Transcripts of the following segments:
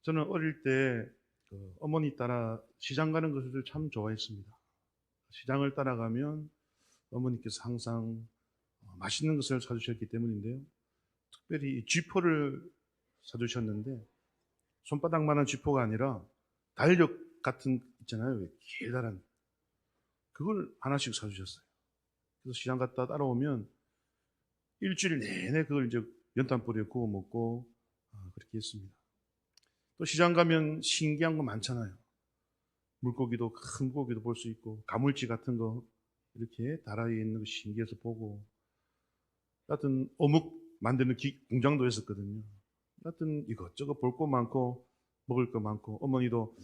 저는 어릴 때 어머니 따라 시장 가는 것을 참 좋아했습니다. 시장을 따라가면 어머니께서 항상 맛있는 것을 사주셨기 때문인데요. 특별히 이 쥐포를 사주셨는데 손바닥만한 쥐포가 아니라 달력 같은 있잖아요. 왜 길다란 그걸 하나씩 사주셨어요. 그래서 시장 갔다 따라오면 일주일 내내 그걸 이제 연탄불에 구워 먹고 그렇게 했습니다. 또 시장 가면 신기한 거 많잖아요. 물고기도 큰 물고기도 볼 수 있고 가물치 같은 거 이렇게 다라이에 있는 거 신기해서 보고 하여튼 어묵 만드는 공장도 했었거든요. 하여튼 이것저것 볼 거 많고 먹을 거 많고 어머니도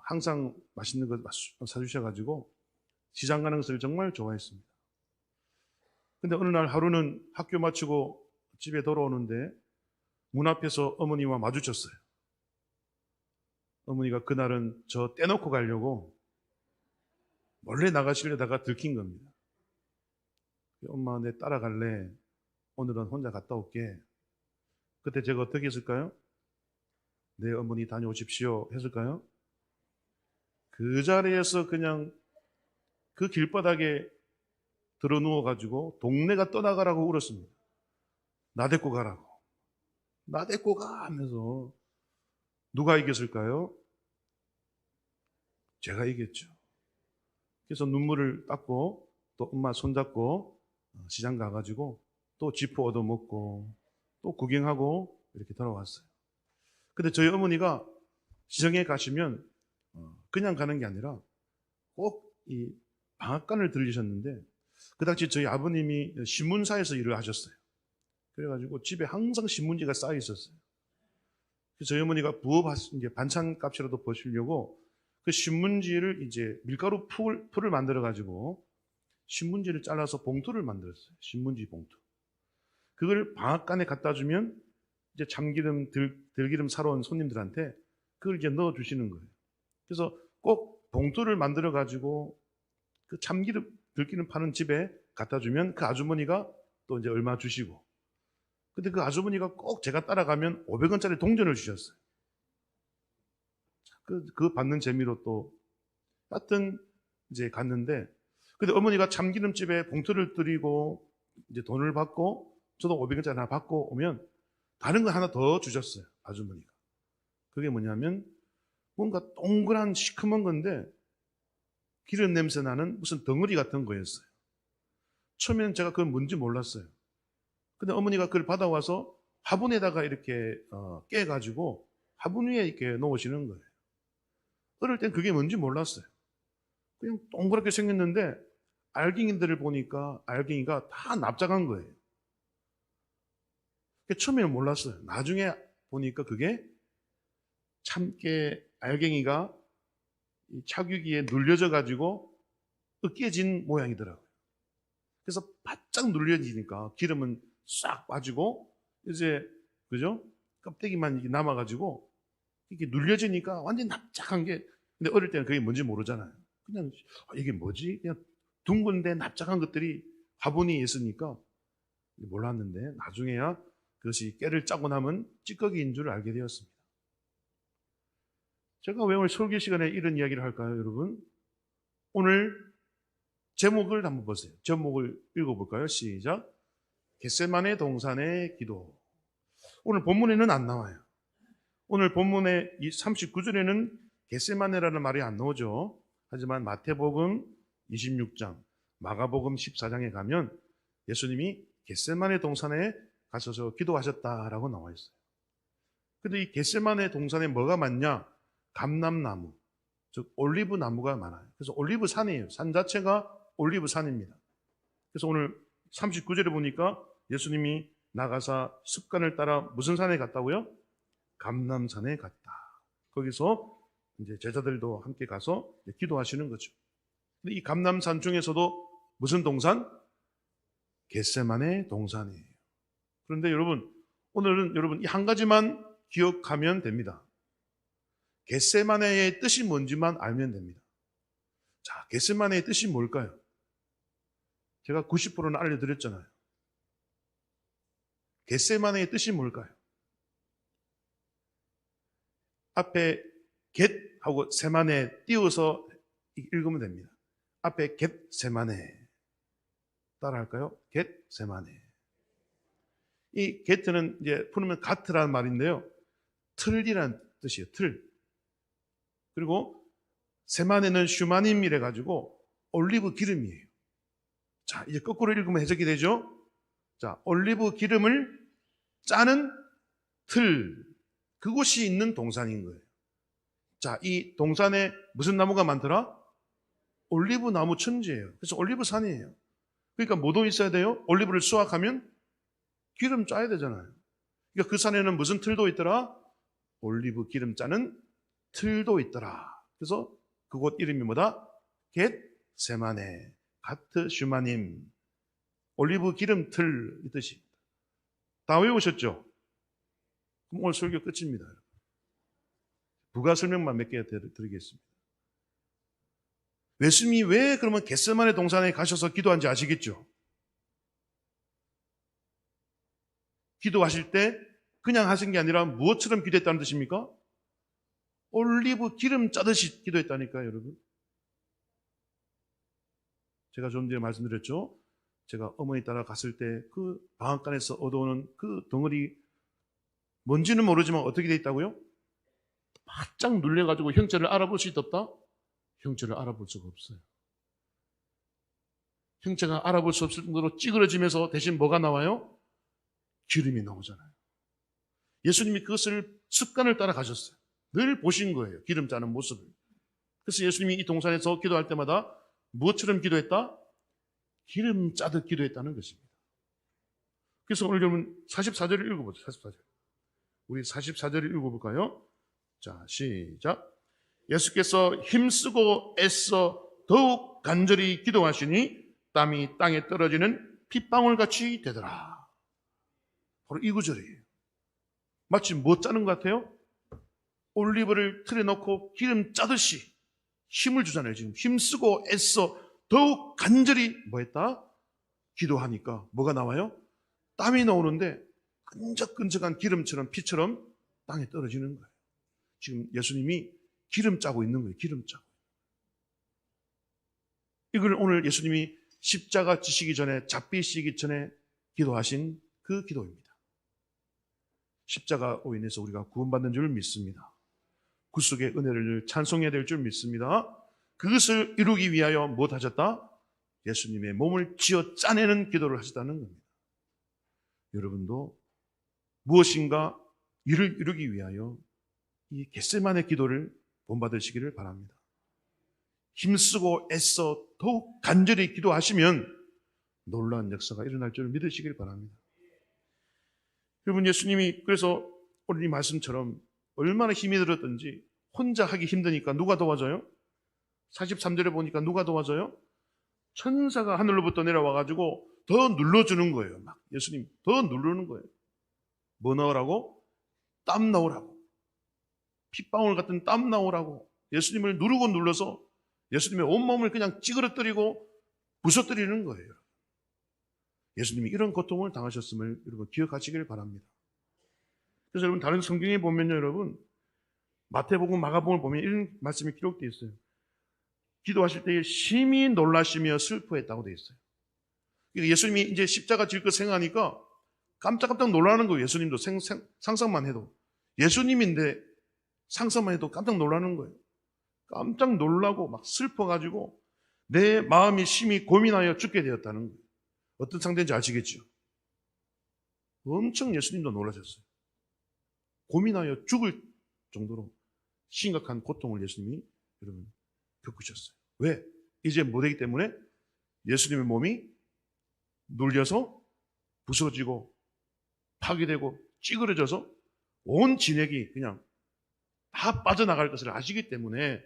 항상 맛있는 거 사주셔가지고 시장 가는 것을 정말 좋아했습니다. 근데 어느 날 하루는 학교 마치고 집에 돌아오는데 문 앞에서 어머니와 마주쳤어요. 어머니가 그날은 저 떼놓고 가려고 몰래 나가시려다가 들킨 겁니다. 엄마 내 따라갈래? 오늘은 혼자 갔다 올게. 그때 제가 어떻게 했을까요? 네 어머니 다녀오십시오 했을까요? 그 자리에서 그냥 그 길바닥에 들어 누워가지고 동네가 떠나가라고 울었습니다. 나 데리고 가라고. 나 데리고 가 하면서 누가 이겼을까요? 제가 이겼죠. 그래서 눈물을 닦고 또 엄마 손잡고 시장 가가지고 또 쥐포 얻어먹고 또 구경하고 이렇게 돌아왔어요. 근데 저희 어머니가 시장에 가시면 그냥 가는 게 아니라 꼭 이 방앗간을 들리셨는데 그 당시 저희 아버님이 신문사에서 일을 하셨어요. 그래가지고 집에 항상 신문지가 쌓여 있었어요. 그래서 저희 어머니가 이제 반찬 값이라도 버시려고 그 신문지를 이제 밀가루 풀을 만들어가지고 신문지를 잘라서 봉투를 만들었어요. 신문지 봉투. 그걸 방앗간에 갖다 주면 이제 참기름, 들기름 사러 온 손님들한테 그걸 이제 넣어 주시는 거예요. 그래서 꼭 봉투를 만들어가지고 그 참기름, 들기름 파는 집에 갖다 주면 그 아주머니가 또 이제 얼마 주시고 근데 그 아주머니가 꼭 제가 따라가면 500원짜리 동전을 주셨어요. 그 받는 재미로 또 하여튼 이제 갔는데 근데 어머니가 참기름집에 봉투를 드리고 이제 돈을 받고 저도 500원짜리 하나 받고 오면 다른 거 하나 더 주셨어요. 아주머니가. 그게 뭐냐면 뭔가 동그란 시커먼 건데 기름 냄새 나는 무슨 덩어리 같은 거였어요. 처음에는 제가 그건 뭔지 몰랐어요. 근데 어머니가 그걸 받아와서 화분에다가 이렇게 깨가지고 화분 위에 이렇게 놓으시는 거예요. 어릴 땐 그게 뭔지 몰랐어요. 그냥 동그랗게 생겼는데 알갱이들을 보니까 알갱이가 다 납작한 거예요. 처음에는 몰랐어요. 나중에 보니까 그게 참깨 알갱이가 이 차규기에 눌려져 가지고 으깨진 모양이더라고요. 그래서 바짝 눌려지니까 기름은 싹 빠지고 이제 그죠? 껍데기만 이게 남아가지고 이게 눌려지니까 완전 납작한 게 근데 어릴 때는 그게 뭔지 모르잖아요. 그냥 이게 뭐지? 그냥 둥근데 납작한 것들이 화분이 있으니까 몰랐는데 나중에야 그것이 깨를 짜고 남은 찌꺼기인 줄 알게 되었습니다. 제가 왜 오늘 설교 시간에 이런 이야기를 할까요, 여러분? 오늘 제목을 한번 보세요. 제목을 읽어볼까요? 시작. 겟세마네 동산의 기도. 오늘 본문에는 안 나와요. 오늘 본문의 이 39절에는 겟세마네라는 말이 안 나오죠. 하지만 마태복음 26장, 마가복음 14장에 가면 예수님이 겟세마네 동산에 가셔서 기도하셨다라고 나와 있어요. 근데 이 겟세마네 동산에 뭐가 많냐? 감람나무, 즉 올리브 나무가 많아요. 그래서 올리브 산이에요. 산 자체가 올리브 산입니다. 그래서 오늘 39절에 보니까 예수님이 나가사 습관을 따라 무슨 산에 갔다고요? 감람산에 갔다. 거기서 이제 제자들도 함께 가서 기도하시는 거죠. 근데 이 감람산 중에서도 무슨 동산? 겟세마네 동산이에요. 그런데 여러분, 오늘은 여러분 이 한 가지만 기억하면 됩니다. 겟세마네의 뜻이 뭔지만 알면 됩니다. 자, 겟세마네의 뜻이 뭘까요? 제가 90%는 알려드렸잖아요. 겟세마네의 뜻이 뭘까요? 앞에 겟하고 세마네 띄워서 읽으면 됩니다. 앞에 겟 세마네. 따라할까요? 겟 세마네. 이 겟는 이제 풀으면 가트라는 말인데요. 틀이라는 뜻이에요. 틀. 그리고 세마네는 슈마님이래 가지고 올리브 기름이에요. 자, 이제 거꾸로 읽으면 해석이 되죠? 자, 올리브 기름을 짜는 틀. 그곳이 있는 동산인 거예요. 자, 이 동산에 무슨 나무가 많더라? 올리브 나무 천지예요. 그래서 올리브 산이에요. 그러니까 뭐도 있어야 돼요? 올리브를 수확하면 기름 짜야 되잖아요. 그러니까 그 산에는 무슨 틀도 있더라? 올리브 기름 짜는 틀도 있더라. 그래서 그곳 이름이 뭐다? 겟 세마네, 가트 슈마님, 올리브 기름 틀 이 뜻입니다. 다 외우셨죠? 그럼 오늘 설교 끝입니다. 부가 설명만 몇 개 드리겠습니다. 예수님이 왜 그러면 겟세마네 동산에 가셔서 기도한지 아시겠죠? 기도하실 때 그냥 하신 게 아니라 무엇처럼 기도했다는 뜻입니까? 올리브 기름 짜듯이 기도했다니까요, 여러분. 제가 좀 전에 말씀드렸죠? 제가 어머니 따라 갔을 때 그 방앗간에서 얻어오는 그 덩어리, 뭔지는 모르지만 어떻게 돼 있다고요? 바짝 눌려가지고 형체를 알아볼 수 있었다? 형체를 알아볼 수가 없어요. 형체가 알아볼 수 없을 정도로 찌그러지면서 대신 뭐가 나와요? 기름이 나오잖아요. 예수님이 그것을 습관을 따라 가셨어요. 늘 보신 거예요. 기름 짜는 모습을. 그래서 예수님이 이 동산에서 기도할 때마다 무엇처럼 기도했다? 기름 짜듯 기도했다는 것입니다. 그래서 오늘 여러분 44절을 읽어보죠. 44절. 우리 44절을 읽어볼까요? 자, 시작. 예수께서 힘쓰고 애써 더욱 간절히 기도하시니 땀이 땅에 떨어지는 핏방울같이 되더라. 바로 이 구절이에요. 마치 뭐 짜는 것 같아요? 올리브를 틀에 넣고 기름 짜듯이 힘을 주잖아요. 지금 힘쓰고 애써 더욱 간절히 뭐 했다? 기도하니까 뭐가 나와요? 땀이 나오는데 끈적끈적한 기름처럼 피처럼 땅에 떨어지는 거예요. 지금 예수님이 기름 짜고 있는 거예요. 기름 짜고. 이걸 오늘 예수님이 십자가 지시기 전에, 잡히시기 전에 기도하신 그 기도입니다. 십자가로 인해서 우리가 구원받는 줄 믿습니다. 구속의 은혜를 찬송해야 될 줄 믿습니다. 그것을 이루기 위하여 무엇 하셨다? 예수님의 몸을 쥐어 짜내는 기도를 하셨다는 겁니다. 여러분도 무엇인가 이를 이루기 위하여 이 겟세마네 기도를 본받으시기를 바랍니다. 힘쓰고 애써 더욱 간절히 기도하시면 놀라운 역사가 일어날 줄 믿으시길 바랍니다. 여러분, 예수님이 그래서 오늘 이 말씀처럼 얼마나 힘이 들었든지 혼자 하기 힘드니까 누가 도와줘요? 43절에 보니까 누가 도와줘요? 천사가 하늘로부터 내려와가지고 더 눌러주는 거예요. 막 예수님 더 누르는 거예요. 뭐 넣으라고? 땀 나오라고. 핏방울 같은 땀 나오라고. 예수님을 누르고 눌러서 예수님의 온몸을 그냥 찌그러뜨리고 부서뜨리는 거예요. 예수님이 이런 고통을 당하셨음을 여러분 기억하시길 바랍니다. 그래서 여러분 다른 성경에 보면요, 여러분 마태복음, 마가복음을 보면 이런 말씀이 기록되어 있어요. 기도하실 때에 심히 놀라시며 슬퍼했다고 되어 있어요. 그러니까 예수님이 이제 십자가 질 것 생각하니까 깜짝깜짝 놀라는 거예요. 예수님도 상상만 해도. 예수님인데 상상만 해도 깜짝 놀라는 거예요. 깜짝 놀라고 막 슬퍼가지고 내 마음이 심히 고민하여 죽게 되었다는 거예요. 어떤 상태인지 아시겠죠? 엄청 예수님도 놀라셨어요. 고민하여 죽을 정도로 심각한 고통을 예수님이 여러분 겪으셨어요. 왜? 이제 못하기 때문에 예수님의 몸이 눌려서 부서지고 파괴되고 찌그러져서 온 진액이 그냥 다 빠져나갈 것을 아시기 때문에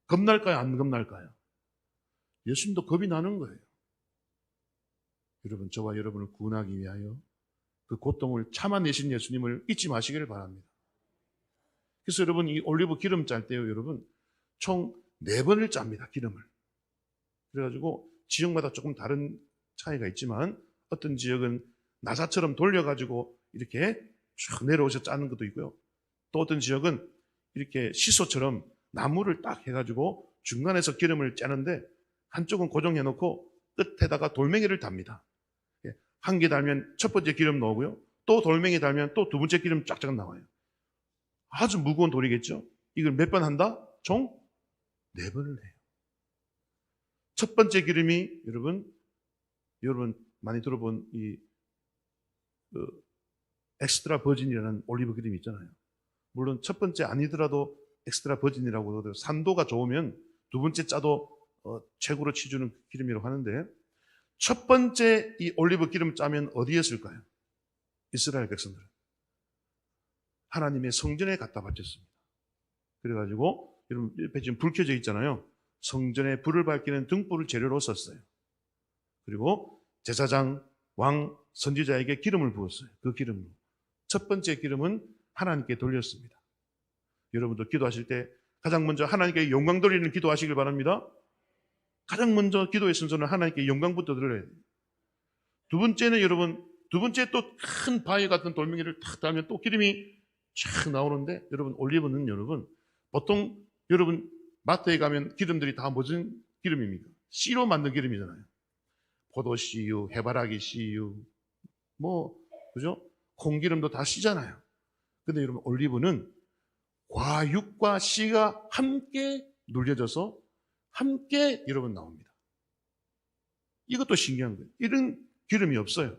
겁날까요? 안 겁날까요? 예수님도 겁이 나는 거예요. 여러분, 저와 여러분을 구원하기 위하여 그 고통을 참아내신 예수님을 잊지 마시기를 바랍니다. 그래서 여러분, 이 올리브 기름 짤 때요, 여러분, 총 4번을 짭니다, 기름을. 그래가지고 지역마다 조금 다른 차이가 있지만 어떤 지역은 나사처럼 돌려가지고 이렇게 쭉 내려오셔서 짜는 것도 있고요. 또 어떤 지역은 이렇게 시소처럼 나무를 딱 해가지고 중간에서 기름을 짜는데 한쪽은 고정해 놓고 끝에다가 돌멩이를 답니다. 한 개 달면 첫 번째 기름 넣고요. 또 돌멩이 달면 또 두 번째 기름 쫙쫙 나와요. 아주 무거운 돌이겠죠. 이걸 몇 번 한다? 총 4번을 해요. 첫 번째 기름이 여러분 많이 들어본 이 엑스트라 버진이라는 올리브 기름이 있잖아요. 물론 첫 번째 아니더라도 엑스트라 버진이라고 하더라도 산도가 좋으면 두 번째 짜도 최고로 치주는 기름이라고 하는데, 첫 번째 이 올리브 기름 짜면 어디에 쓸까요? 이스라엘 백성들은 하나님의 성전에 갖다 바쳤습니다. 그래가지고 여러분 옆에 지금 불 켜져 있잖아요. 성전에 불을 밝히는 등불을 재료로 썼어요. 그리고 제사장, 왕, 선지자에게 기름을 부었어요. 그 기름으로. 첫 번째 기름은 하나님께 돌렸습니다. 여러분도 기도하실 때 가장 먼저 하나님께 영광 돌리는 기도하시길 바랍니다. 가장 먼저 기도의 순서는 하나님께 영광부터 드려야 돼요. 두 번째는 여러분, 두 번째 또 큰 바위 같은 돌멩이를 탁 달면 또 기름이 쫙 나오는데, 여러분 올리브는 여러분 보통 여러분 마트에 가면 기름들이 다 무슨 기름입니까? 씨로 만든 기름이잖아요. 포도씨유, 해바라기 씨유, 그죠? 콩기름도 다 씨잖아요. 근데 여러분 올리브는 과육과 씨가 함께 눌려져서 함께 여러분 나옵니다. 이것도 신기한 거예요. 이런 기름이 없어요.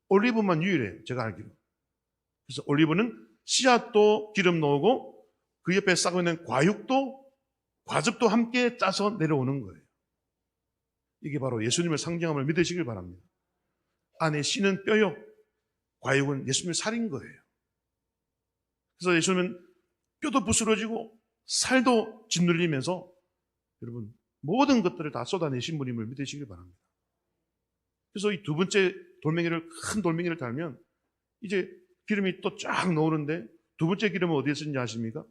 올리브만 유일해요. 제가 알기로. 그래서 올리브는 씨앗도 기름 넣고 그 옆에 싸고 있는 과즙도 함께 짜서 내려오는 거예요. 이게 바로 예수님을 상징함을 믿으시길 바랍니다. 안에 씨는 뼈요, 과육은 예수님의 살인 거예요. 그래서 예수님은 뼈도 부스러지고 살도 짓눌리면서 여러분 모든 것들을 다 쏟아내신 분임을 믿으시길 바랍니다. 그래서 이 두 번째 큰 돌멩이를 달면 이제 기름이 또 쫙 나오는데, 두 번째 기름은 어디에 쓰는지 아십니까?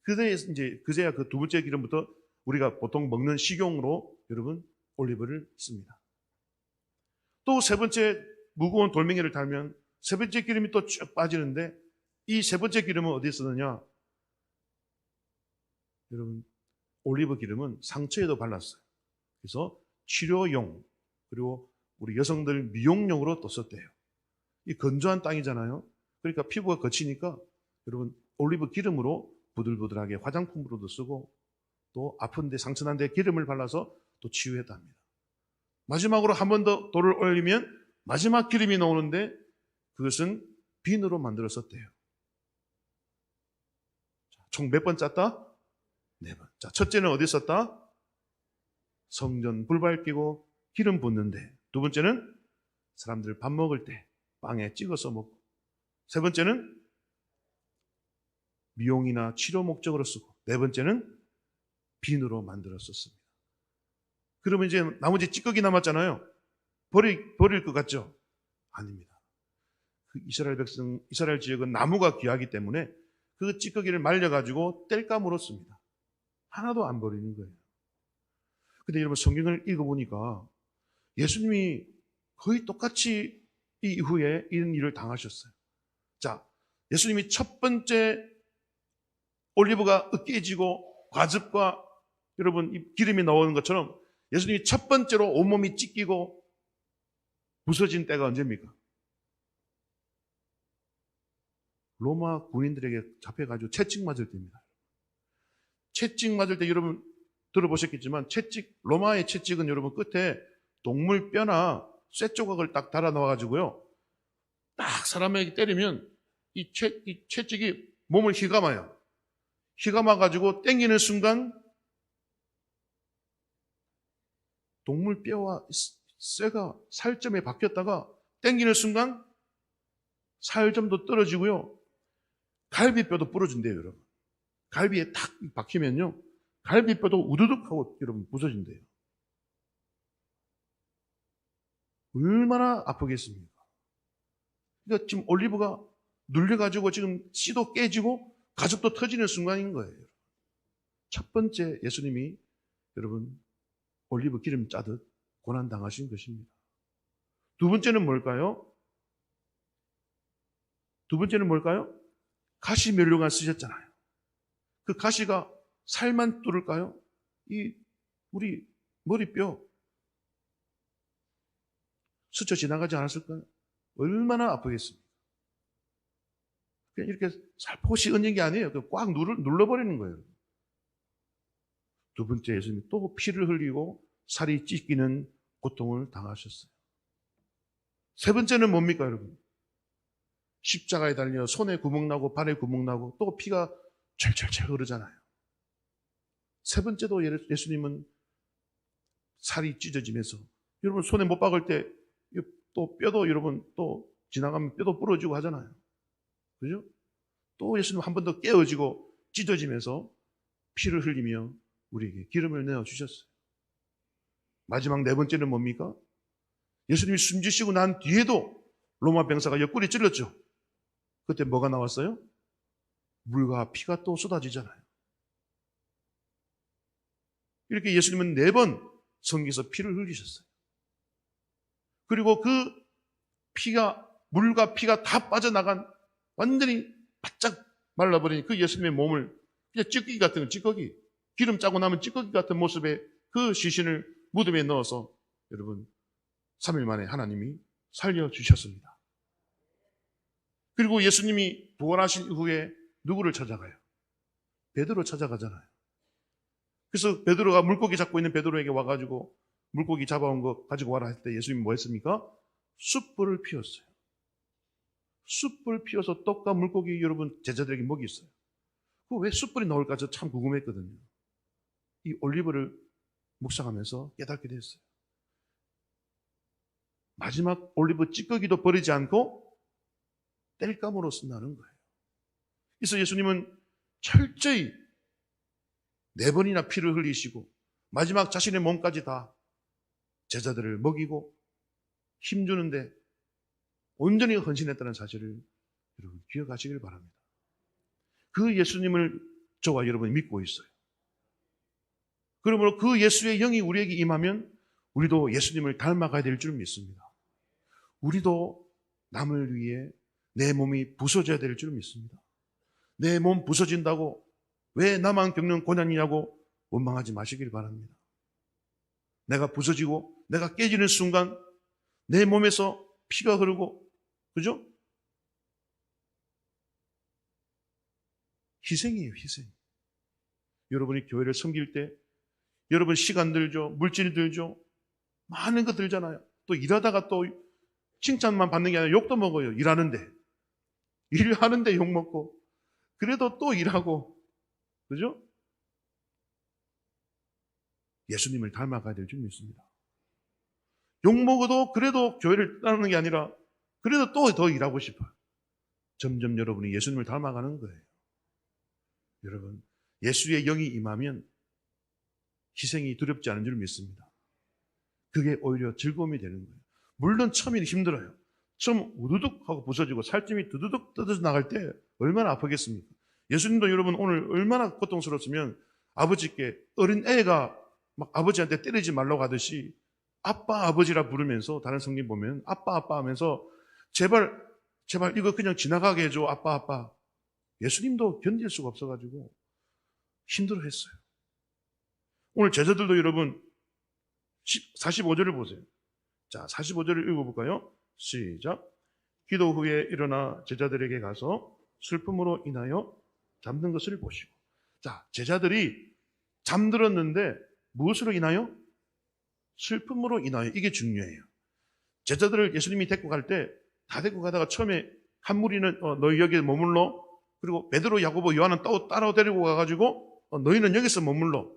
그제야 그 두 번째 기름부터 우리가 보통 먹는 식용으로 여러분 올리브를 씁니다. 또 세 번째 무거운 돌멩이를 달면 세 번째 기름이 또 쭉 빠지는데, 이 세 번째 기름은 어디에 쓰느냐? 여러분 올리브 기름은 상처에도 발랐어요. 그래서 치료용, 그리고 우리 여성들 미용용으로 또 썼대요. 이 건조한 땅이잖아요. 그러니까 피부가 거치니까 여러분 올리브 기름으로 부들부들하게 화장품으로도 쓰고, 또 아픈데 상처난데 기름을 발라서 또 치유했답니다. 마지막으로 한 번 더 돌을 올리면 마지막 기름이 나오는데, 그것은 비누로 만들어 썼대요. 총 몇 번 짰다? 4번. 자, 첫째는 어디 썼다? 성전 불 밝히고 기름 붓는데. 두 번째는 사람들 밥 먹을 때 빵에 찍어서 먹고. 세 번째는 미용이나 치료 목적으로 쓰고. 네 번째는 비누로 만들어 썼습니다. 그러면 이제 나머지 찌꺼기 남았잖아요. 버릴 것 같죠? 아닙니다. 그 이스라엘 지역은 나무가 귀하기 때문에 그 찌꺼기를 말려가지고 땔감으로 씁니다. 하나도 안 버리는 거예요. 근데 여러분 성경을 읽어보니까 예수님이 거의 똑같이 이후에 이런 일을 당하셨어요. 자, 예수님이 첫 번째 올리브가 으깨지고 과즙과 여러분 이 기름이 나오는 것처럼 예수님이 첫 번째로 온몸이 찢기고 부서진 때가 언제입니까? 로마 군인들에게 잡혀가지고 채찍 맞을 때입니다. 채찍 맞을 때 여러분 들어보셨겠지만 로마의 채찍은 여러분 끝에 동물 뼈나 쇠 조각을 딱 달아 넣어가지고요. 딱 사람에게 때리면 이 채찍이 몸을 휘감아요. 휘감아가지고 당기는 순간 동물 뼈와 쇠가 살점에 박혔다가 당기는 순간 살점도 떨어지고요. 갈비뼈도 부러진대요, 여러분. 갈비에 탁 박히면요. 갈비뼈도 우두둑 하고 여러분 부서진대요. 얼마나 아프겠습니까? 그러니까 지금 올리브가 눌려가지고 지금 씨도 깨지고 가죽도 터지는 순간인 거예요. 첫 번째 예수님이 여러분 올리브 기름 짜듯 고난당하신 것입니다. 두 번째는 뭘까요? 가시면류관 쓰셨잖아요. 그 가시가 살만 뚫을까요? 우리 머리뼈 스쳐 지나가지 않았을까요? 얼마나 아프겠습니까? 그냥 이렇게 살포시 얹는 게 아니에요. 꽉 눌러버리는 거예요. 두 번째, 예수님이 또 피를 흘리고 살이 찢기는 고통을 당하셨어요. 세 번째는 뭡니까, 여러분? 십자가에 달려 손에 구멍 나고 발에 구멍 나고 또 피가 철철철 흐르잖아요. 세 번째도 예수님은 살이 찢어지면서, 여러분 손에 못 박을 때 또 뼈도, 여러분 또 지나가면 뼈도 부러지고 하잖아요. 그죠? 또 예수님 한 번 더 깨어지고 찢어지면서 피를 흘리며 우리에게 기름을 내어 주셨어요. 마지막 네 번째는 뭡니까? 예수님이 숨지시고 난 뒤에도 로마 병사가 옆구리 찔렀죠. 그때 뭐가 나왔어요? 물과 피가 또 쏟아지잖아요. 이렇게 예수님은 4번 성기에서 피를 흘리셨어요. 그리고 그 피가, 물과 피가 다 빠져나간, 완전히 바짝 말라버린 그 예수님의 몸을 그냥 찌꺼기 같은 찌꺼기, 기름 짜고 나면 찌꺼기 같은 모습의 그 시신을 무덤에 넣어서 여러분 3일 만에 하나님이 살려주셨습니다. 그리고 예수님이 부활하신 이후에 누구를 찾아가요? 베드로 찾아가잖아요. 그래서 베드로가 물고기 잡고 있는 베드로에게 와가지고 물고기 잡아온 거 가지고 와라 할 때 예수님이 뭐 했습니까? 숯불을 피웠어요. 숯불 피워서 떡과 물고기 여러분 제자들에게 먹였어요. 그 왜 숯불이 나올까 저 참 궁금했거든요. 이 올리브를 묵상하면서 깨닫게 됐어요. 마지막 올리브 찌꺼기도 버리지 않고 땔감으로 쓴다는 거예요. 그래서 예수님은 철저히 4번이나 피를 흘리시고 마지막 자신의 몸까지 다 제자들을 먹이고 힘주는데 온전히 헌신했다는 사실을 여러분 기억하시길 바랍니다. 그 예수님을 저와 여러분이 믿고 있어요. 그러므로 그 예수의 영이 우리에게 임하면 우리도 예수님을 닮아가야 될 줄 믿습니다. 우리도 남을 위해 내 몸이 부서져야 될 줄 믿습니다. 내 몸 부서진다고 왜 나만 겪는 고난이냐고 원망하지 마시길 바랍니다. 내가 부서지고 내가 깨지는 순간 내 몸에서 피가 흐르고, 그죠? 희생이에요, 희생. 여러분이 교회를 섬길 때 여러분 시간 들죠, 물질 들죠, 많은 거 들잖아요. 또 일하다가 또 칭찬만 받는 게 아니라 욕도 먹어요. 일하는데. 일하는데 욕 먹고 그래도 또 일하고, 그죠? 예수님을 닮아가야 될 줄 믿습니다. 욕 먹어도 그래도 교회를 따르는 게 아니라 그래도 또 더 일하고 싶어요. 점점 여러분이 예수님을 닮아가는 거예요. 여러분, 예수의 영이 임하면 희생이 두렵지 않은 줄 믿습니다. 그게 오히려 즐거움이 되는 거예요. 물론 처음에는 힘들어요. 처음 우두둑 하고 부서지고 살점이 두두둑 뜯어져 나갈 때 얼마나 아프겠습니까? 예수님도 여러분 오늘 얼마나 고통스러웠으면 아버지께, 어린 애가 막 아버지한테 때리지 말라고 하듯이 아빠 아버지라 부르면서, 다른 성경 보면 아빠 아빠 하면서 제발 이거 그냥 지나가게 해줘 아빠 아빠. 예수님도 견딜 수가 없어가지고 힘들어했어요. 오늘 제자들도 여러분 45절을 보세요. 자, 45절을 읽어볼까요? 시작. 기도 후에 일어나 제자들에게 가서 슬픔으로 인하여 잠든 것을 보시고. 자, 제자들이 잠들었는데 무엇으로 인하여? 슬픔으로 인하여. 이게 중요해요. 제자들을 예수님이 데리고 갈 때 다 데리고 가다가 처음에 한 무리는 너희 여기에 머물러, 그리고 베드로, 야고보, 요한은 또 따라 데리고 가가지고 너희는 여기서 머물러,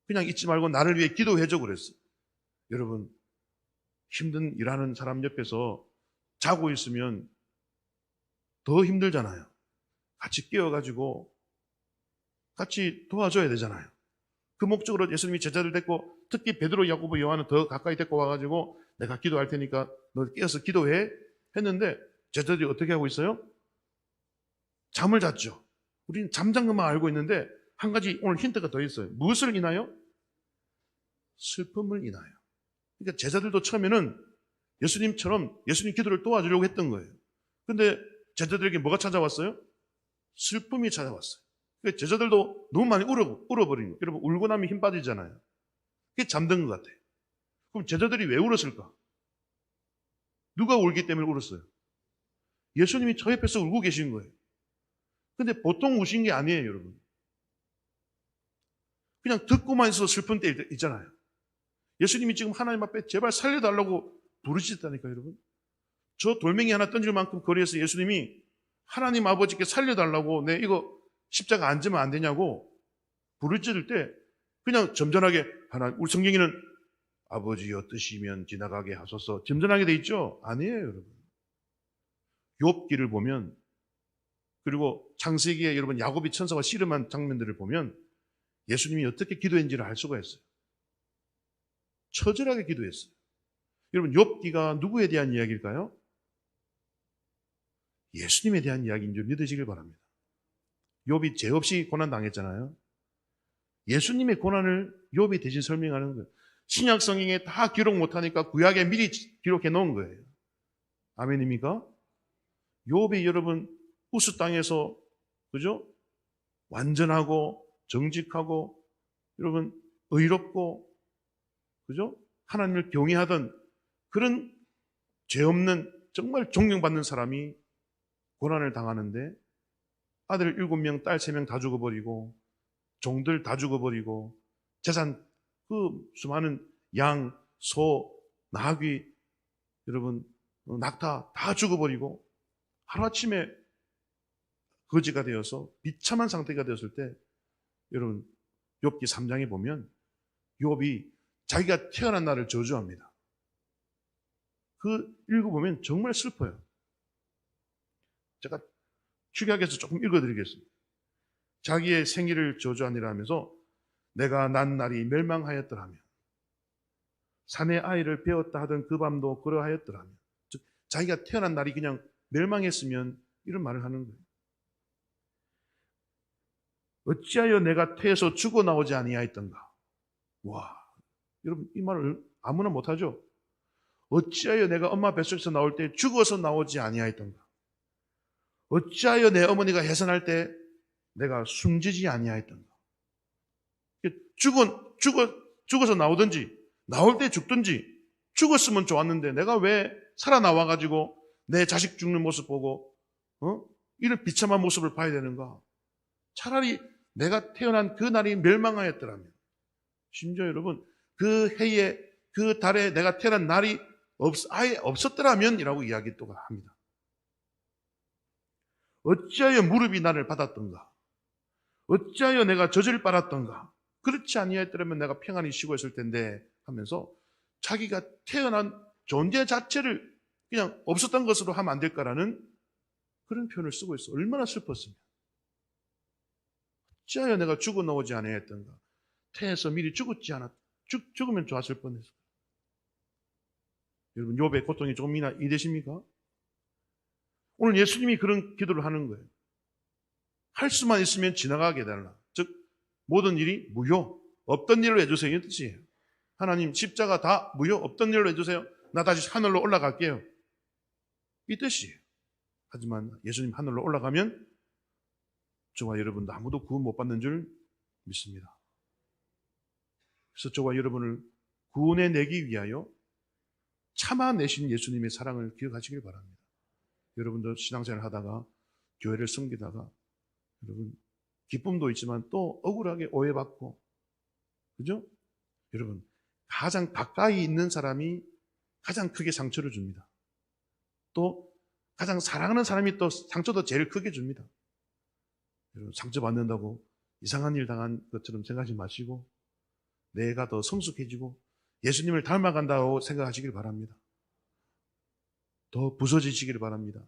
그냥 있지 말고 나를 위해 기도해줘 그랬어요. 여러분, 힘든 일하는 사람 옆에서 자고 있으면 더 힘들잖아요. 같이 깨워가지고 같이 도와줘야 되잖아요. 그 목적으로 예수님이 제자들 데리고, 특히 베드로, 야고보, 요한은 더 가까이 데리고 와가지고 내가 기도할 테니까 너 깨어서 기도해 했는데 제자들이 어떻게 하고 있어요? 잠을 잤죠. 우리는 잠잔 것만 알고 있는데 한 가지 오늘 힌트가 더 있어요. 무엇을 인하여? 슬픔을 인하여. 그러니까 제자들도 처음에는 예수님처럼 예수님 기도를 도와주려고 했던 거예요. 근데 제자들에게 뭐가 찾아왔어요? 슬픔이 찾아왔어요. 그러니까 제자들도 너무 많이 울어버린 거예요. 여러분, 울고 나면 힘 빠지잖아요. 그게 잠든 것 같아요. 그럼 제자들이 왜 울었을까? 누가 울기 때문에 울었어요? 예수님이 저 옆에서 울고 계신 거예요. 근데 보통 우신 게 아니에요, 여러분. 그냥 듣고만 있어서 슬픈 때 있잖아요. 예수님이 지금 하나님 앞에 제발 살려달라고 부르시다니까요, 여러분. 저 돌멩이 하나 던질 만큼 거리에서 예수님이 하나님 아버지께 살려달라고 내 이거 십자가 안 지면 안 되냐고 부르짖을 때 그냥 점잖하게 우리 성경에는 아버지여 뜻이면 지나가게 하소서 점잖하게 돼 있죠? 아니에요, 여러분. 욥기를 보면, 그리고 창세기에 여러분 야곱이 천사와 씨름한 장면들을 보면 예수님이 어떻게 기도했는지를 알 수가 있어요. 처절하게 기도했어요. 여러분, 욥기가 누구에 대한 이야기일까요? 예수님에 대한 이야기인 줄 믿으시길 바랍니다. 욥이 죄 없이 고난 당했잖아요. 예수님의 고난을 욥이 대신 설명하는 거예요. 신약 성경에 다 기록 못하니까 구약에 미리 기록해 놓은 거예요. 아멘입니까? 욥이 여러분 우스 땅에서, 그죠? 완전하고 정직하고 여러분 의롭고, 그죠? 하나님을 경외하던 그런 죄 없는 정말 존경받는 사람이 고난을 당하는데 아들 7명, 딸 3명 다 죽어버리고 종들 다 죽어버리고 재산 그 수많은 양, 소, 나귀, 여러분 낙타 다 죽어버리고 하루아침에 거지가 되어서 비참한 상태가 되었을 때, 여러분 욥기 3장에 보면 욥이 자기가 태어난 날을 저주합니다. 그 읽어보면 정말 슬퍼요. 제가 축약해서 조금 읽어드리겠습니다. 자기의 생일을 저주하니라 하면서 내가 난 날이 멸망하였더라면, 사내 아이를 배웠다 하던 그 밤도 그러하였더라면, 즉 자기가 태어난 날이 그냥 멸망했으면 이런 말을 하는 거예요. 어찌하여 내가 태에서 죽어 나오지 아니하였던가. 와, 여러분 이 말을 아무나 못하죠. 어찌하여 내가 엄마 뱃속에서 나올 때 죽어서 나오지 아니하였던가. 어찌하여 내 어머니가 해산할 때 내가 숨지지 아니하였던가. 죽어서 나오든지 나올 때 죽든지, 죽었으면 좋았는데 내가 왜 살아나와가지고 내 자식 죽는 모습 보고 이런 비참한 모습을 봐야 되는가. 차라리 내가 태어난 그 날이 멸망하였더라면, 심지어 여러분 그 해에 그 달에 내가 태어난 날이 아예 없었더라면 이라고 이야기 또 합니다. 어찌하여 무릎이 나를 받았던가. 어찌하여 내가 젖을 빨았던가. 그렇지 아니하였더라면 내가 평안히 쉬고 있을 텐데 하면서 자기가 태어난 존재 자체를 그냥 없었던 것으로 하면 안 될까라는 그런 표현을 쓰고 있어. 얼마나 슬펐으면. 어찌하여 내가 죽어 나오지 아니하였던가. 태에서 미리 죽으면 좋았을 뻔했어. 여러분 욥의 고통이 조금 이해되십니까? 오늘 예수님이 그런 기도를 하는 거예요. 할 수만 있으면 지나가게 해달라. 즉 모든 일이 무효, 없던 일로 해주세요. 이 뜻이에요. 하나님 십자가 다 무효, 없던 일로 해주세요. 나 다시 하늘로 올라갈게요. 이 뜻이에요. 하지만 예수님 하늘로 올라가면 저와 여러분도 아무도 구원 못 받는 줄 믿습니다. 그래서 저와 여러분을 구원해내기 위하여 참아내신 예수님의 사랑을 기억하시길 바랍니다. 여러분도 신앙생활 하다가 교회를 섬기다가 여러분 기쁨도 있지만 또 억울하게 오해받고, 그죠? 여러분 가장 가까이 있는 사람이 가장 크게 상처를 줍니다. 또 가장 사랑하는 사람이 또 상처도 제일 크게 줍니다. 여러분 상처받는다고 이상한 일 당한 것처럼 생각하지 마시고 내가 더 성숙해지고 예수님을 닮아간다고 생각하시길 바랍니다. 더 부서지시길 바랍니다.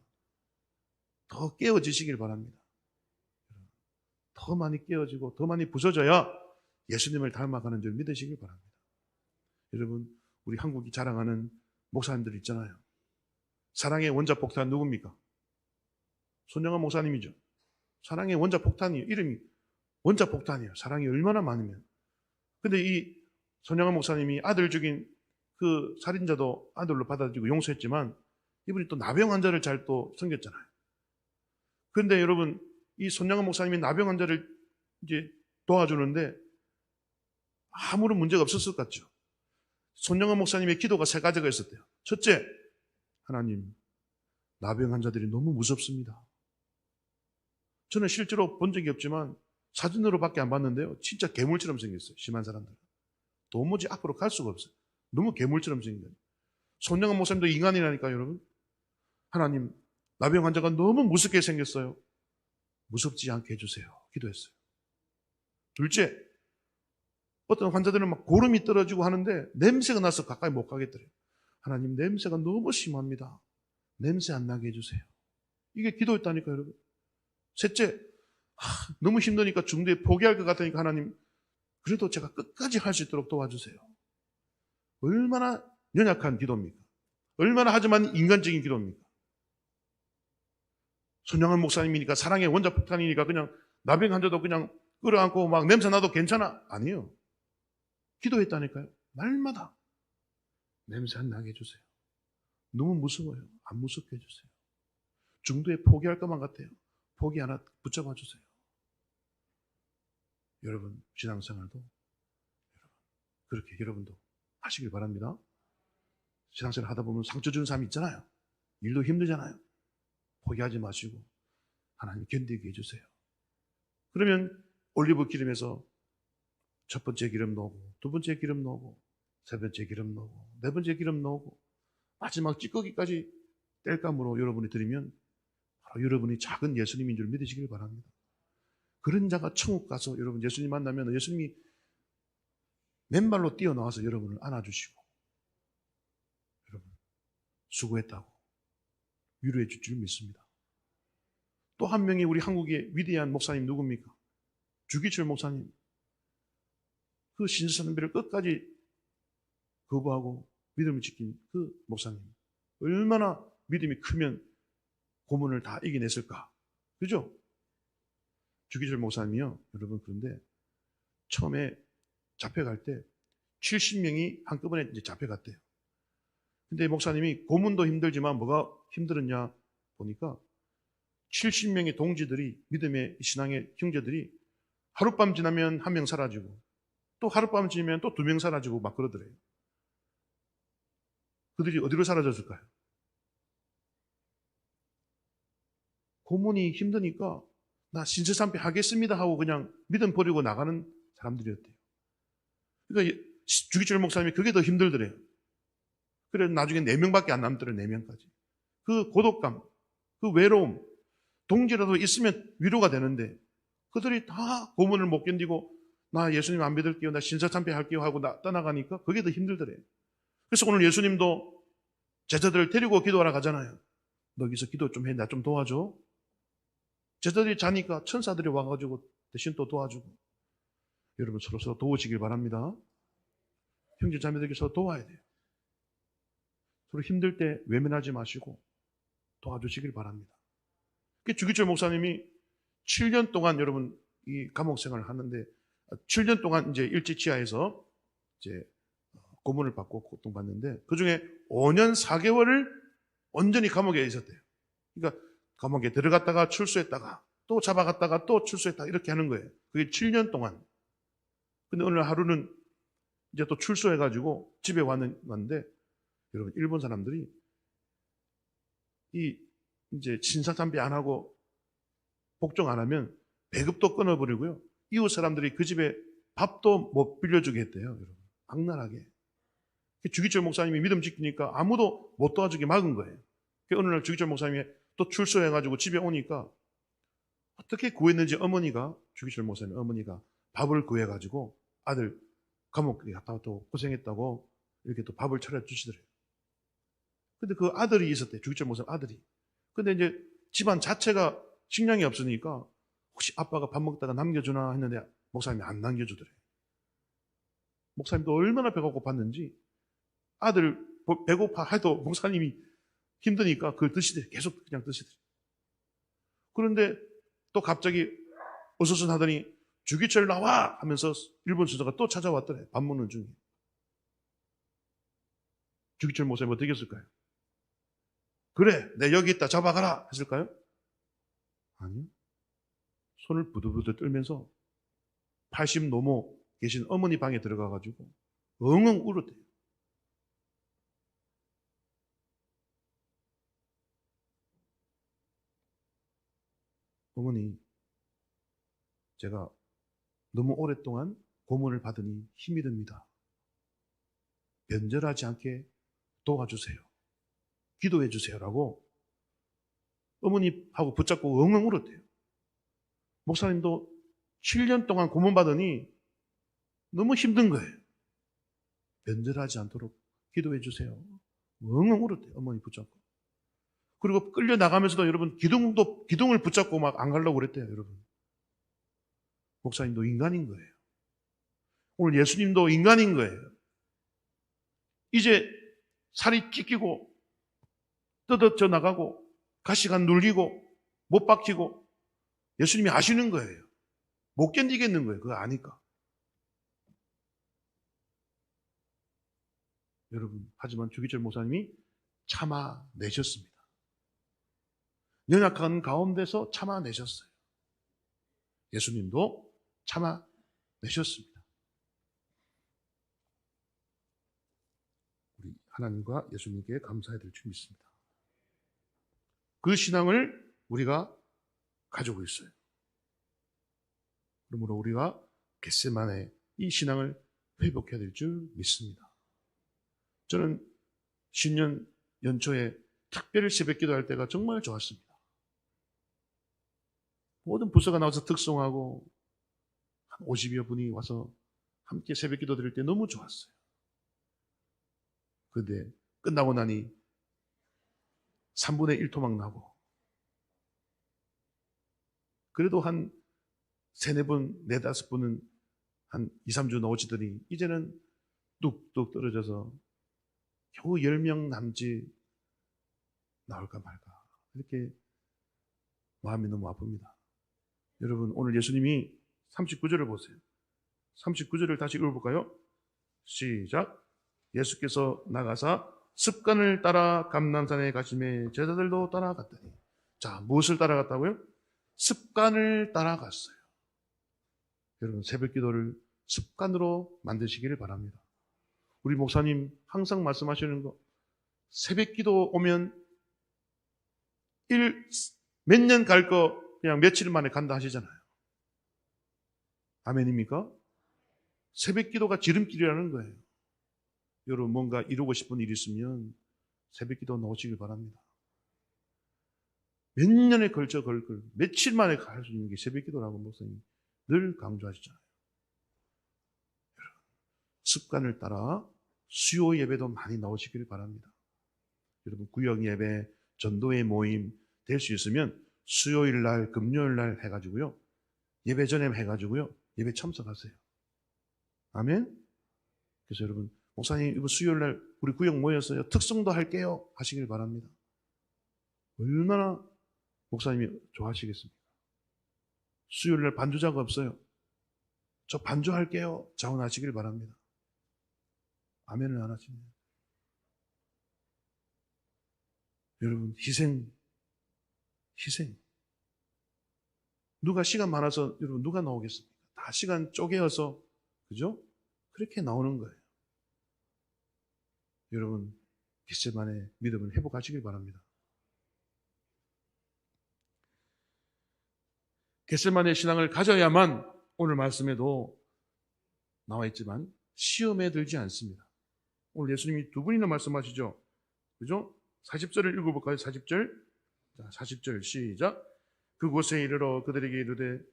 더 깨어지시길 바랍니다. 더 많이 깨어지고 더 많이 부서져야 예수님을 닮아가는 줄 믿으시길 바랍니다. 여러분 우리 한국이 자랑하는 목사님들 있잖아요. 사랑의 원자폭탄 누굽니까? 손영환 목사님이죠. 사랑의 원자폭탄이에요. 이름이 원자폭탄이에요. 사랑이 얼마나 많으면. 근데 이 손영환 목사님이 아들 죽인 그 살인자도 아들로 받아들이고 용서했지만 이분이 또 나병 환자를 잘 또 섬겼잖아요. 그런데 여러분 이 손영환 목사님이 나병 환자를 이제 도와주는데 아무런 문제가 없었을 것 같죠. 손영원 목사님의 기도가 세 가지가 있었대요. 첫째, 하나님, 나병 환자들이 너무 무섭습니다. 저는 실제로 본 적이 없지만 사진으로밖에 안 봤는데요. 진짜 괴물처럼 생겼어요. 심한 사람들은. 도무지 앞으로 갈 수가 없어요. 너무 괴물처럼 생긴 거예요. 손영원 목사님도 인간이라니까요, 여러분. 하나님, 나병 환자가 너무 무섭게 생겼어요. 무섭지 않게 해주세요. 기도했어요. 둘째, 어떤 환자들은 막 고름이 떨어지고 하는데 냄새가 나서 가까이 못 가겠더래요. 하나님, 냄새가 너무 심합니다. 냄새 안 나게 해주세요. 이게 기도했다니까요, 여러분. 셋째, 너무 힘드니까 중도에 포기할 것 같으니까 하나님, 그래도 제가 끝까지 할 수 있도록 도와주세요. 얼마나 연약한 기도입니까? 얼마나 하지만 인간적인 기도입니까? 손영환 목사님이니까 사랑의 원자폭탄이니까 그냥 나병 환자도 그냥 끌어안고 막 냄새 나도 괜찮아. 아니에요. 기도했다니까요. 날마다 냄새 안 나게 해주세요. 너무 무서워요. 안 무섭게 해주세요. 중도에 포기할 것만 같아요. 포기 하나 붙잡아 주세요. 여러분 신앙생활도 그렇게 여러분도 하시길 바랍니다. 신앙생활 하다 보면 상처 주는 사람이 있잖아요. 일도 힘들잖아요. 포기하지 마시고 하나님 견디게 해주세요. 그러면 올리브 기름에서 첫 번째 기름 넣고 두 번째 기름 넣고 세 번째 기름 넣고 네 번째 기름 넣고 마지막 찌꺼기까지 땔감으로 여러분이 드리면 바로 여러분이 작은 예수님인 줄 믿으시길 바랍니다. 그런 자가 천국 가서 여러분 예수님 만나면 예수님이 맨발로 뛰어나와서 여러분을 안아주시고 여러분 수고했다고 위로해 줄 줄 믿습니다. 또 한 명이 우리 한국의 위대한 목사님 누굽니까? 주기철 목사님. 그 신선비를 끝까지 거부하고 믿음을 지킨 그 목사님. 얼마나 믿음이 크면 고문을 다 이겨냈을까? 그죠? 주기철 목사님이요. 여러분 그런데 처음에 잡혀갈 때 70명이 한꺼번에 이제 잡혀갔대요. 근데 목사님이 고문도 힘들지만 뭐가 힘들었냐 보니까 70명의 동지들이 믿음의 신앙의 형제들이 하룻밤 지나면 한 명 사라지고 또 하룻밤 지나면 또 2명 사라지고 막 그러더래요. 그들이 어디로 사라졌을까요? 고문이 힘드니까 나 신세삼배 하겠습니다 하고 그냥 믿음 버리고 나가는 사람들이었대요. 그러니까 주기철 목사님이 그게 더 힘들더래요. 그래서 나중에 4명밖에 안 남더래요. 4명까지. 그 고독감, 그 외로움, 동지라도 있으면 위로가 되는데 그들이 다 고문을 못 견디고 나 예수님 안 믿을게요. 나 신사참배 할게요 하고 떠나가니까 그게 더 힘들더래요. 그래서 오늘 예수님도 제자들을 데리고 기도하러 가잖아요. 너 여기서 기도 좀 해. 나 좀 도와줘. 제자들이 자니까 천사들이 와가지고 대신 또 도와주고. 여러분 서로 도우시길 바랍니다. 형제 자매들에게 서로 도와야 돼요. 서로 힘들 때 외면하지 마시고 도와주시길 바랍니다. 주기철 목사님이 7년 동안 여러분 이 감옥 생활을 하는데 7년 동안 이제 일제치하에서 이제 고문을 받고 고통받는데 그 중에 5년 4개월을 온전히 감옥에 있었대요. 그러니까 감옥에 들어갔다가 출소했다가 또 잡아갔다가 또 출소했다가 이렇게 하는 거예요. 그게 7년 동안. 근데 오늘 하루는 이제 또 출소해가지고 집에 왔는데 여러분 일본 사람들이 이제 신사참배 안 하고 복종 안 하면 배급도 끊어버리고요. 이웃 사람들이 그 집에 밥도 못 빌려주게 했대요. 여러분 악랄하게. 주기철 목사님이 믿음 지키니까 아무도 못 도와주게 막은 거예요. 어느 날 주기철 목사님이 또 출소해가지고 집에 오니까 어떻게 구했는지 주기철 목사님 어머니가 밥을 구해가지고 아들 감옥에 갔다 왔다고 고생했다고 이렇게 또 밥을 차려주시더래요. 근데 그 아들이 있었대요. 주기철 목사님 아들이. 근데 이제 집안 자체가 식량이 없으니까 혹시 아빠가 밥 먹다가 남겨주나 했는데 목사님이 안 남겨주더래요. 목사님도 얼마나 배가 고팠는지 아들 배고파 해도 목사님이 힘드니까 그걸 드시더래요. 계속 그냥 드시더래요. 그런데 또 갑자기 어서선 하더니 주기철 나와 하면서 일본 수사가 또 찾아왔더래요. 밥 먹는 중에. 주기철 목사님 어떻게 했을까요? 그래, 내 여기 있다 잡아가라 했을까요? 아니요. 손을 부들부들 떨면서 80 노모 계신 어머니 방에 들어가가지고 엉엉 울었대요. 어머니, 제가 너무 오랫동안 고문을 받으니 힘이 듭니다. 변절하지 않게 도와주세요. 기도해 주세요라고 어머니하고 붙잡고 엉엉 울었대요. 목사님도 7년 동안 고문받으니 너무 힘든 거예요. 변절하지 않도록 기도해 주세요. 엉엉 울었대요. 어머니 붙잡고. 그리고 끌려나가면서도 여러분 기둥을 붙잡고 막 안 가려고 그랬대요. 여러분. 목사님도 인간인 거예요. 오늘 예수님도 인간인 거예요. 이제 살이 찢기고 뜯어져 나가고 가시가 눌리고 못 박히고 예수님이 아시는 거예요. 못 견디겠는 거예요. 그거 아니까. 여러분, 하지만 주기철 목사님이 참아내셨습니다. 연약한 가운데서 참아내셨어요. 예수님도 참아내셨습니다. 우리 하나님과 예수님께 감사해야 될 줄 믿습니다. 그 신앙을 우리가 가지고 있어요. 그러므로 우리가 겟세마네 이 신앙을 회복해야 될 줄 믿습니다. 저는 신년 연초에 특별 새벽 기도할 때가 정말 좋았습니다. 모든 부서가 나와서 특송하고 한 50여 분이 와서 함께 새벽 기도 드릴 때 너무 좋았어요. 그런데 끝나고 나니 3분의 1 토막 나고 그래도 한 3, 4분, 4, 5분은 한 2, 3주 나오시더니 이제는 뚝뚝 떨어져서 겨우 10명 남짓 나올까 말까 이렇게 마음이 너무 아픕니다. 여러분, 오늘 예수님이 39절을 보세요. 39절을 다시 읽어볼까요? 시작. 예수께서 나가사 습관을 따라 감람산에 가시매 제자들도 따라갔더니. 자, 무엇을 따라갔다고요? 습관을 따라갔어요. 여러분, 새벽 기도를 습관으로 만드시기를 바랍니다. 우리 목사님 항상 말씀하시는 거, 새벽 기도 오면 몇 년 갈 거 그냥 며칠 만에 간다 하시잖아요. 아멘입니까? 새벽 기도가 지름길이라는 거예요. 여러분, 뭔가 이루고 싶은 일이 있으면 새벽 기도 나오시길 바랍니다. 몇 년에 걸쳐 며칠 만에 갈 수 있는 게 새벽 기도라고 목사님 늘 강조하시잖아요. 여러분, 습관을 따라 수요 예배도 많이 나오시길 바랍니다. 여러분, 구역 예배, 전도의 모임 될 수 있으면 수요일 날, 금요일 날 해가지고요. 예배 전에 해가지고요. 예배 참석하세요. 아멘? 그래서 여러분, 목사님, 이번 수요일 날 우리 구역 모였어요. 특성도 할게요. 하시길 바랍니다. 얼마나 목사님이 좋아하시겠습니까? 수요일 날 반주자가 없어요. 저 반주할게요. 자원하시길 바랍니다. 아멘을 안 하시네요. 여러분, 희생. 누가 시간 많아서 여러분 누가 나오겠습니까? 다 시간 쪼개어서 그죠? 그렇게 나오는 거예요. 여러분, 겟세마네 믿음을 회복하시길 바랍니다. 겟세마네 신앙을 가져야만 오늘 말씀에도 나와 있지만 시험에 들지 않습니다. 오늘 예수님이 두 분이나 말씀하시죠. 그죠? 40절을 읽어볼까요? 40절. 자, 40절 시작. 그곳에 이르러 그들에게 이르되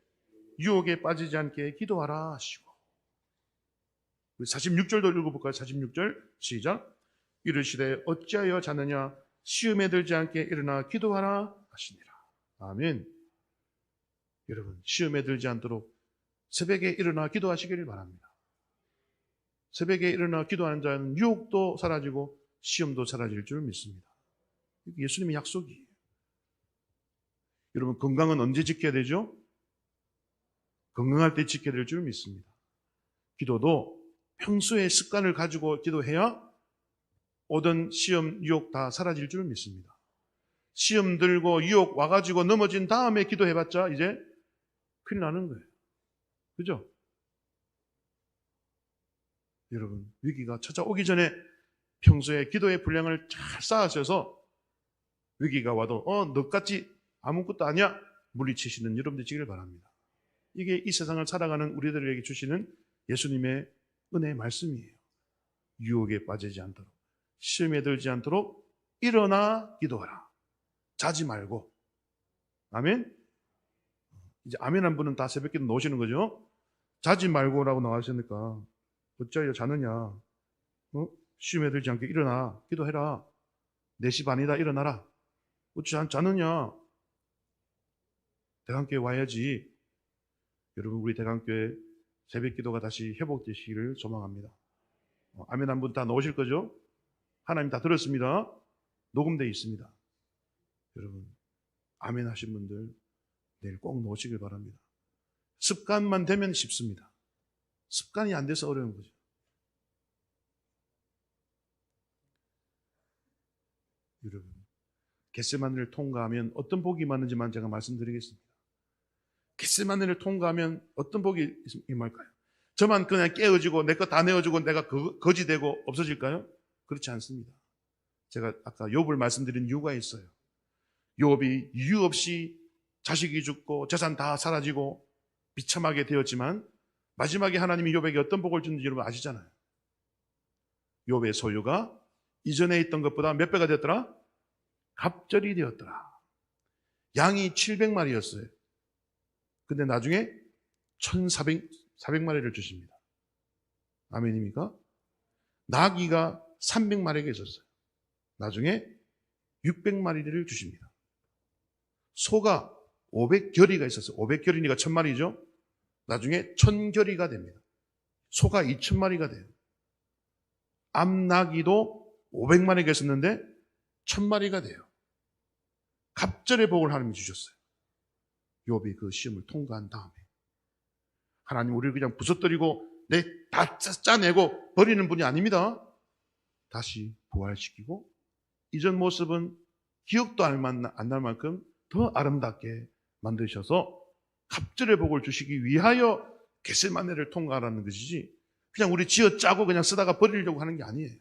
유혹에 빠지지 않게 기도하라 하시고. 46절도 읽어볼까요? 46절 시작. 이르시되 어찌하여 자느냐 시험에 들지 않게 일어나 기도하라 하시니라. 아멘. 여러분, 시험에 들지 않도록 새벽에 일어나 기도하시기를 바랍니다. 새벽에 일어나 기도하는 자는 유혹도 사라지고 시험도 사라질 줄 믿습니다. 이게 예수님의 약속이에요. 여러분, 건강은 언제 지켜야 되죠? 건강할 때 지켜야 될 줄 믿습니다. 기도도 평소에 습관을 가지고 기도해야 오던 시험, 유혹 다 사라질 줄 믿습니다. 시험 들고 유혹 와가지고 넘어진 다음에 기도해봤자 이제 큰일 나는 거예요. 그죠? 여러분, 위기가 찾아오기 전에 평소에 기도의 분량을 잘 쌓으셔서 위기가 와도 너같이 아무것도 아니야 물리치시는 여러분 되시길 바랍니다. 이게 이 세상을 살아가는 우리들에게 주시는 예수님의 은혜의 말씀이에요. 유혹에 빠지지 않도록, 시험에 들지 않도록 일어나 기도하라. 자지 말고. 아멘? 이제 아멘 한 분은 다 새벽기도 놓으시는 거죠? 자지 말고라고 나왔으니까 어찌하여 자느냐? 시험에 들지 않게 일어나 기도해라. 4시 반이다 일어나라. 어찌 자느냐? 대강교회 와야지. 여러분, 우리 대강교회 새벽기도가 다시 회복되시기를 소망합니다. 아멘 한 분 다 넣으실 거죠? 하나님 다 들었습니다. 녹음되어 있습니다. 여러분, 아멘 하신 분들 내일 꼭 넣으시길 바랍니다. 습관만 되면 쉽습니다. 습관이 안 돼서 어려운 거죠. 여러분, 겟세마네를 통과하면 어떤 복이 많은지만 제가 말씀드리겠습니다. 겟세마네를 통과하면 어떤 복이 임할까요? 저만 그냥 깨어지고 내 거 다 내어주고 내가 거지 되고 없어질까요? 그렇지 않습니다. 제가 아까 욥을 말씀드린 이유가 있어요. 욥이 이유 없이 자식이 죽고 재산 다 사라지고 비참하게 되었지만 마지막에 하나님이 욥에게 어떤 복을 주는지 여러분 아시잖아요. 욥의 소유가 이전에 있던 것보다 몇 배가 됐더라? 갑절이 되었더라. 양이 700마리였어요. 근데 나중에 400마리를 주십니다. 아멘입니까? 나귀가 300마리가 있었어요. 나중에 600마리를 주십니다. 소가 500결이가 있었어요. 500결이니까 1000마리죠. 나중에 1000결이가 됩니다. 소가 2000마리가 돼요. 암나귀도 500마리가 있었는데 1000마리가 돼요. 갑절의 복을 하나님이 주셨어요. 욥이 그 시험을 통과한 다음에 하나님 우리를 그냥 부서뜨리고 다 짜내고 버리는 분이 아닙니다. 다시 부활시키고 이전 모습은 기억도 안 날 만큼 더 아름답게 만드셔서 갑절의 복을 주시기 위하여 겟세마네를 통과하라는 것이지 그냥 우리 지어 짜고 그냥 쓰다가 버리려고 하는 게 아니에요.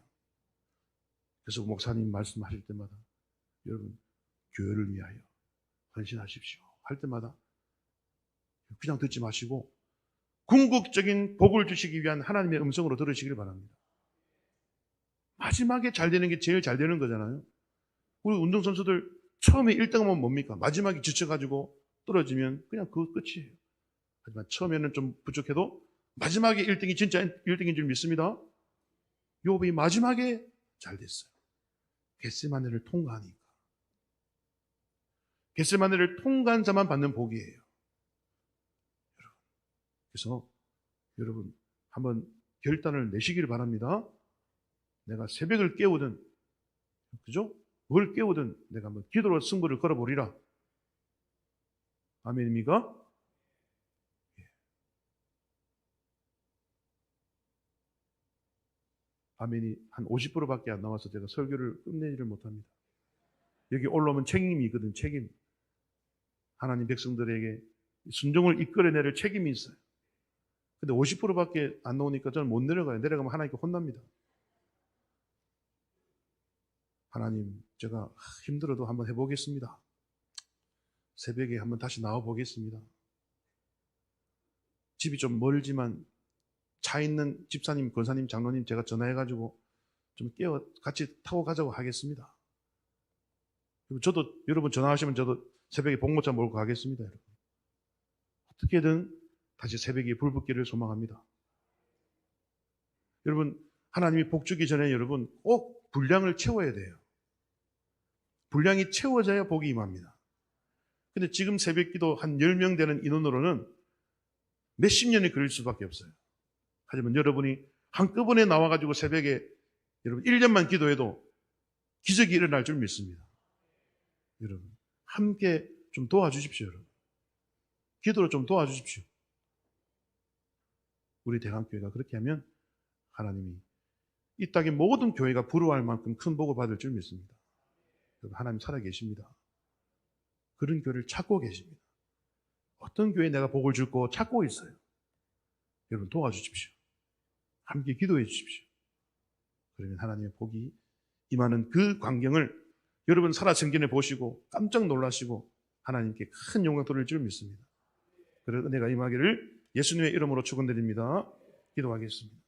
그래서 목사님 말씀하실 때마다 여러분 교회를 위하여 헌신하십시오 할 때마다 그냥 듣지 마시고 궁극적인 복을 주시기 위한 하나님의 음성으로 들으시길 바랍니다. 마지막에 잘 되는 게 제일 잘 되는 거잖아요. 우리 운동선수들 처음에 1등하면 뭡니까? 마지막에 지쳐가지고 떨어지면 그냥 그거 끝이에요. 하지만 처음에는 좀 부족해도 마지막에 1등이 진짜 1등인 줄 믿습니다. 욥이 마지막에 잘 됐어요. 겟세마네를 통과하니까. 겟세마네를 통과한 자만 받는 복이에요. 그래서 여러분 한번 결단을 내시기를 바랍니다. 내가 새벽을 깨우든 그죠? 뭘 깨우든 내가 한번 기도로 승부를 걸어보리라. 아멘입니까? 아멘이 한 50%밖에 안 나와서 제가 설교를 끝내지를 못합니다. 여기 올라오면 책임이 있거든. 책임. 하나님 백성들에게 순종을 이끌어내릴 책임이 있어요. 근데 50%밖에 안 나오니까 저는 못 내려가요. 내려가면 하나님께 혼납니다. 하나님, 제가 힘들어도 한번 해보겠습니다. 새벽에 한번 다시 나와보겠습니다. 집이 좀 멀지만 차 있는 집사님, 권사님, 장로님 제가 전화해가지고 좀 같이 타고 가자고 하겠습니다. 저도 여러분 전화하시면 저도 새벽에 복모차 몰고 가겠습니다. 여러분. 어떻게든 다시 새벽에 불붙기를 소망합니다. 여러분 하나님이 복 주기 전에 여러분 꼭 분량을 채워야 돼요. 분량이 채워져야 복이 임합니다. 근데 지금 새벽기도 한 10명 되는 인원으로는 몇십 년이 걸릴 수밖에 없어요. 하지만 여러분이 한꺼번에 나와가지고 새벽에 여러분 1년만 기도해도 기적이 일어날 줄 믿습니다. 여러분 함께 좀 도와주십시오. 여러분. 기도로 좀 도와주십시오. 우리 대강교회가 그렇게 하면 하나님이 이 땅의 모든 교회가 부러워할 만큼 큰 복을 받을 줄 믿습니다. 여러분 하나님 살아계십니다. 그런 교회를 찾고 계십니다. 어떤 교회에 내가 복을 줄 거 찾고 있어요. 여러분 도와주십시오. 함께 기도해 주십시오. 그러면 하나님의 복이 임하는 그 광경을 여러분 살아생전에 보시고 깜짝 놀라시고 하나님께 큰 영광 돌릴 줄 믿습니다. 그런 은혜가 임하기를 예수님의 이름으로 축원드립니다. 기도하겠습니다.